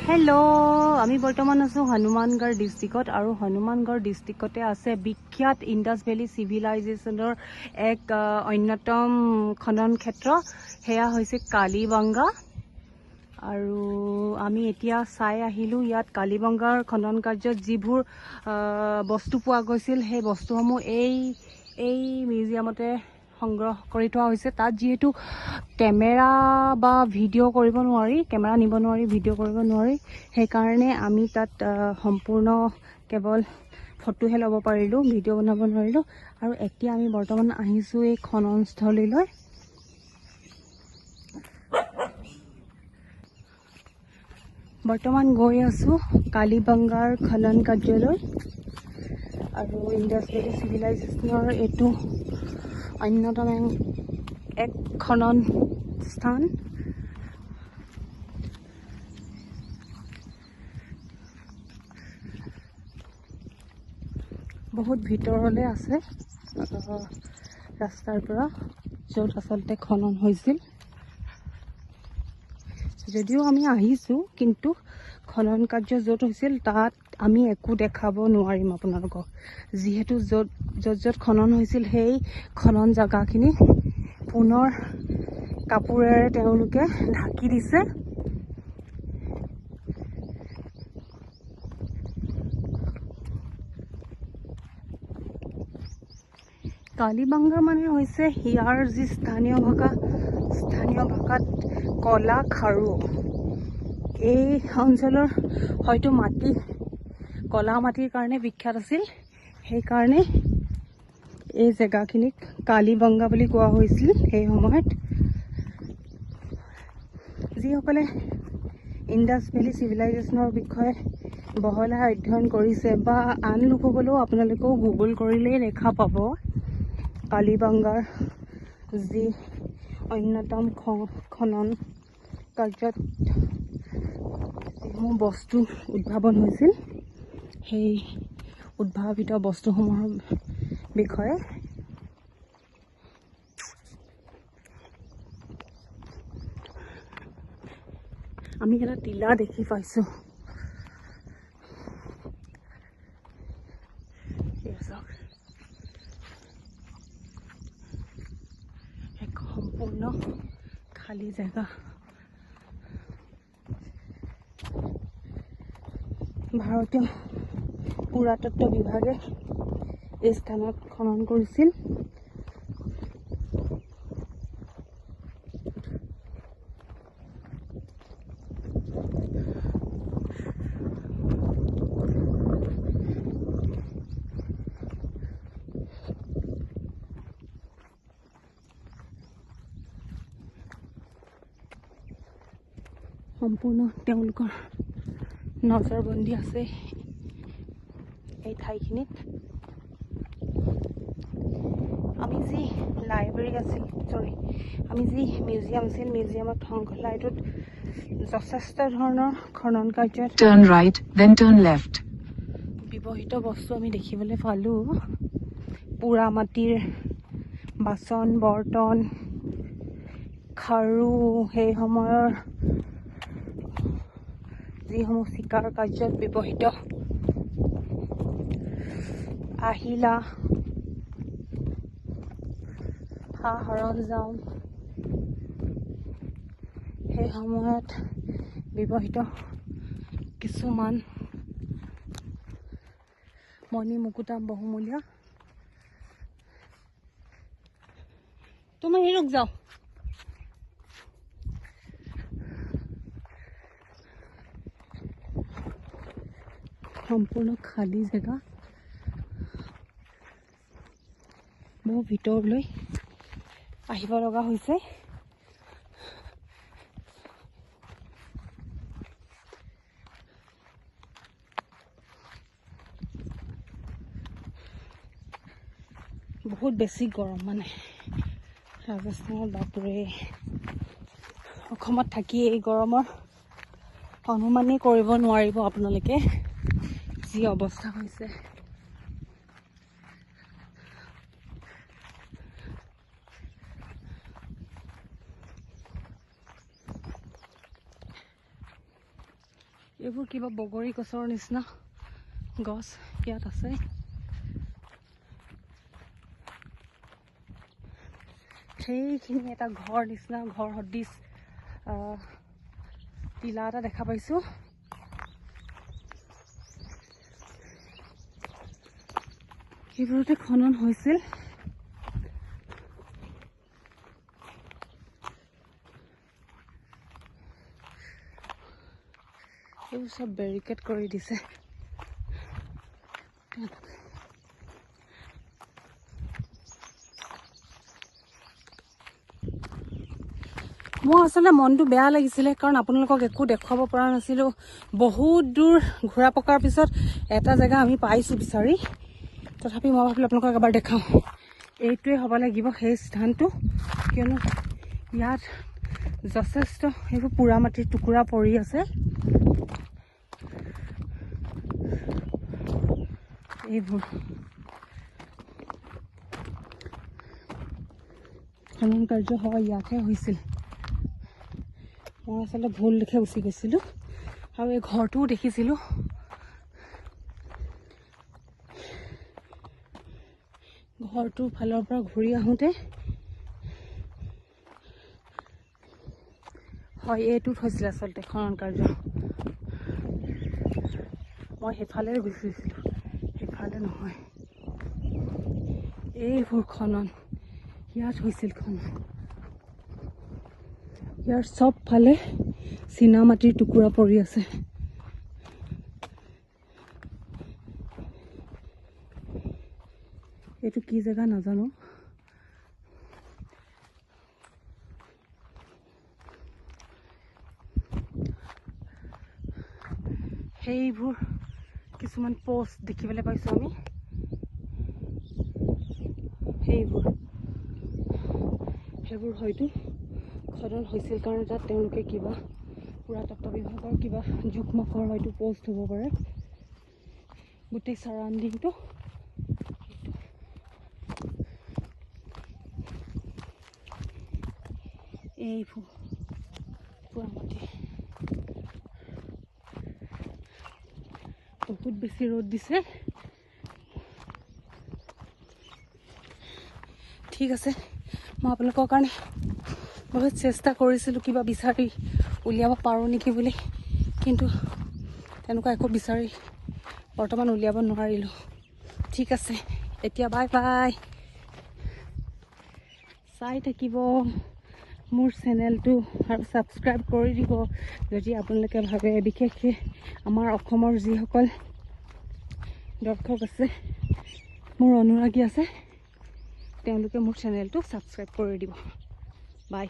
Hello আমি বৰ্তমান আছো হনুমানগড় ডিস্ট্ৰিক্টত আৰু হনুমানগড় ডিস্ট্ৰিক্টতে আছে বিখ্যাত ইন্দাস ভেলী সিভিলাইজেশনৰ এক অন্যতম খনন ক্ষেত্ৰ হেয়া হৈছে কালিবঙ্গা আৰু আমি এতিয়া চাই আহিলো ইয়াত কালিবঙ্গাৰ খনন কাৰ্যত যিবোৰ বস্তু পোৱা গৈছিল সেই বস্তুসমূহ এই মিউজিয়ামতে সংগ্ৰহ কৰি থোৱা হৈছে তাত যেহেতু কেমেৰা বা ভিডিঅ' কৰিব নোৱাৰি কেমেৰা নিব নোৱাৰি ভিডিঅ' কৰিব নোৱাৰি সেই কাৰণে আমি তাত সম্পূৰ্ণ কেৱল ফটোহে ল'ব পাৰিলোঁ ভিডিঅ' বনাব নোৱাৰিলোঁ আৰু এতিয়া আমি বৰ্তমান আহিছোঁ এই খননস্থলীলৈ বৰ্তমান গৈ আছোঁ কালিবঙ্গাৰ খনন কাৰ্যলৈ আৰু ইন্দাস ভেলী সিভিলাইজেশনৰ এইটো অন্যতম এক খনন স্থান বহুত ভিতৰলৈ আছে ৰাস্তাৰ পৰা য'ত আচলতে খনন হৈছিল যদিও আমি আহিছোঁ কিন্তু খনন কাৰ্য য'ত হৈছিল তাত আমি একো দেখাব নোৱাৰিম আপোনালোকক যিহেতু য'ত খনন হৈছিল সেই খনন জাগাখিনি পুনৰ কাপোৰেৰে তেওঁলোকে ঢাকি দিছে কালিবঙ্গা মানে হৈছে ইয়াৰ যি স্থানীয় ভাষাত কলা খাৰু এই অঞ্চলৰ হয়তো মাটি কলা মাটিৰ কাৰণে বিখ্যাত আছিল সেইকাৰণে এই জেগাখিনিক কালিবঙ্গা বুলি কোৱা হৈছিল সেই সময়ত যিসকলে ইন্দাস ভেলী সিভিলাইজেশনৰ বিষয়ে বহলাই অধ্যয়ন কৰিছে বা আন লোকসকলেও আপোনালোকেও গুগল কৰিলেই দেখা পাব কালিবঙ্গাৰ যি অন্যতম খনন কাৰ্যত যিসমূহ বস্তু উদ্ভাৱন হৈছিল সেই উদ্ভাৱিত বস্তুসমূহৰ বিষয়ে আমি এটা টিলা দেখি পাইছোঁ এক সম্পূৰ্ণ খালী জেগা ভাৰতীয় পুৰাতত্ব বিভাগে এই স্থানত খনন কৰিছিল সম্পূৰ্ণ তেওঁলোকৰ নজৰবন্দী আছে এই ঠাইখিনিত আমি যি লাইব্ৰেৰী আছিল আমি যি মিউজিয়াম আছিল মিউজিয়ামত সংগ্ৰহালয়টোত যথেষ্ট ধৰণৰ খনন কাৰ্যত Turn right, then turn left. ব্যৱহৃত বস্তু আমি দেখিবলৈ পালোঁ পুৰা মাটিৰ বাচন বৰ্তন খাৰু সেই সময়ৰ যিসমূহ চিকাৰ কাৰ্যত ব্যৱহৃত আহিলা সা সৰঞ্জাম সেই সময়ত ব্যৱহৃত কিছুমান মণি মুকুতা বহুমূলীয়া তুমি ৰুক যাও সম্পূৰ্ণ খালী জেগা বহু ভিতৰলৈ আহিব লগা হৈছে বহুত বেছি গৰম মানে ৰাজস্থানত বাপুৰে অসমত থাকি এই গৰমৰ অনুমানেই কৰিব নোৱাৰিব আপোনালোকে যি অৱস্থা হৈছে এইবোৰ কিবা বগৰী গছৰ নিচিনা গছ ইয়াত আছে। সেইখিনি এটা ঘৰ নিচিনা ঘৰ সদৃশ টিলা এটা দেখা পাইছোঁ। সেইবোৰতে খনন হৈছিল। এইবোৰ চব বেৰিকেড কৰি দিছে। মোৰ আচলতে মনটো বেয়া লাগিছিলে, কাৰণ আপোনালোকক একো দেখুৱাব পৰা নাছিলোঁ। বহুত দূৰ ঘূৰা পকাৰ পিছত এটা জেগা আমি পাইছোঁ বিচাৰি। তথাপি মই ভাবিলোঁ আপোনালোকক এবাৰ দেখাওঁ। এইটোৱে হ'ব লাগিব সেই স্থানটো, কিয়নো ইয়াত যথেষ্ট এইবোৰ পোৰা মাটিৰ টুকুৰা পৰি আছে। এইবোৰ খনন কাৰ্য হয় ইয়াতহে হৈছিল। মই আচলতে ভুল দেখে গুচি গৈছিলোঁ। আৰু এই ঘৰটোও দেখিছিলোঁ। ঘৰটোৰ ফালৰ পৰা ঘূৰি আহোঁতে হয় এইটোত হৈছিল আচলতে খনন কাৰ্য। মই সেইফালে গুচিছিলোঁ, সেইফালে নহয়। এইবোৰ খনন ইয়াত হৈছিল খনন। ইয়াৰ চব ফালে চীনা মাটিৰ টুকুৰা পৰি আছে। এইটো কি জেগা নাজানো। সেইবোৰ কিছুমান পোষ্ট দেখিবলৈ পাইছোঁ আমি। সেইবোৰ হয়তো খনন হৈছিল কাৰণে তাত তেওঁলোকে কিবা পুৰাতত্ব বিভাগৰ কিবা জোখমাখৰ হয়তো পোষ্ট হ'ব পাৰে। গোটেই চাৰাউণ্ডিংটো এইবোৰ পুৰা মাটি। বহুত বেছি ৰ'দ দিছে। ঠিক আছে, মই আপোনালোকৰ কাৰণে বহুত চেষ্টা কৰিছিলোঁ কিবা বিচাৰি উলিয়াব পাৰোঁ নেকি বুলি, কিন্তু তেনেকুৱা একো বিচাৰি বৰ্তমান উলিয়াব নোৱাৰিলোঁ। ঠিক আছে, এতিয়া বাই বাই। চাই থাকিব মোৰ চেনেলটো আৰু ছাবস্ক্ৰাইব কৰি দিব যদি আপোনালোকে ভাবে। বিশেষকৈ আমাৰ অসমৰ যিসকল দৰ্শক আছে, মোৰ অনুৰাগী আছে, তেওঁলোকে মোৰ চেনেলটো ছাবস্ক্ৰাইব কৰি দিব। বাই।